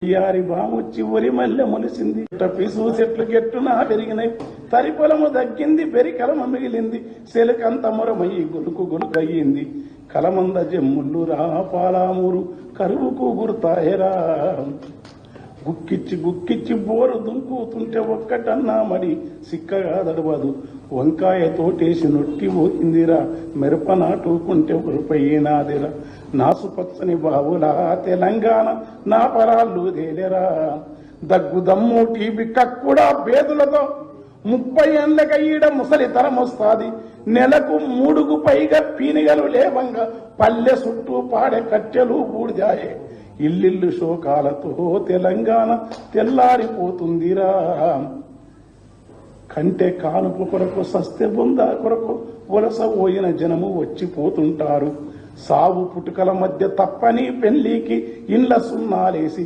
యారి బామొచ్చి ఒరి మల్లె మొలిసింది పిసు చెట్లు గెట్టున పెరిగినాయి తరి పొలము దగ్గింది బెరి కలమ మిగిలింది సెలకంత మొరమయ్యి గొలుకు గొలుకయ్యింది కలమంద జమ్ముళ్ళు రా పాలామూరు కరువుకు గుర్తాయరా గుక్కిచ్చి బోరు దుంకుతుంటే ఒక్కటన్నా మడి సిక్కగా దడవదు వంకాయ తోటేసి నొట్టి పోయిందిరా మిరప నాటుకుంటే ఉరిపోయినాదిరా నాసుపచ్చని బావులా తెలంగాణ నా పరాళ్ళు తేలేరా దగ్గు దమ్ము టీబీ కక్కుడా బేదులతో 30 ఏళ్లక ఈడ ముసలితరం వస్తాది నెలకు 3కు పైగా పీనిగలు లేవంగా పల్లె చుట్టూ పాడే కట్టెలు బూడిదాయే ఇల్లిల్లు శోకాలతో తెలంగాణ తెల్లారిపోతుందిరా కంటే కానుపు కొరకు సస్తే బొంద కొరకు వలస పోయిన జనము వచ్చిపోతుంటారు సావు పుట్టుకల మధ్య తప్పని పెళ్లికి ఇండ్ల సున్నాలేసి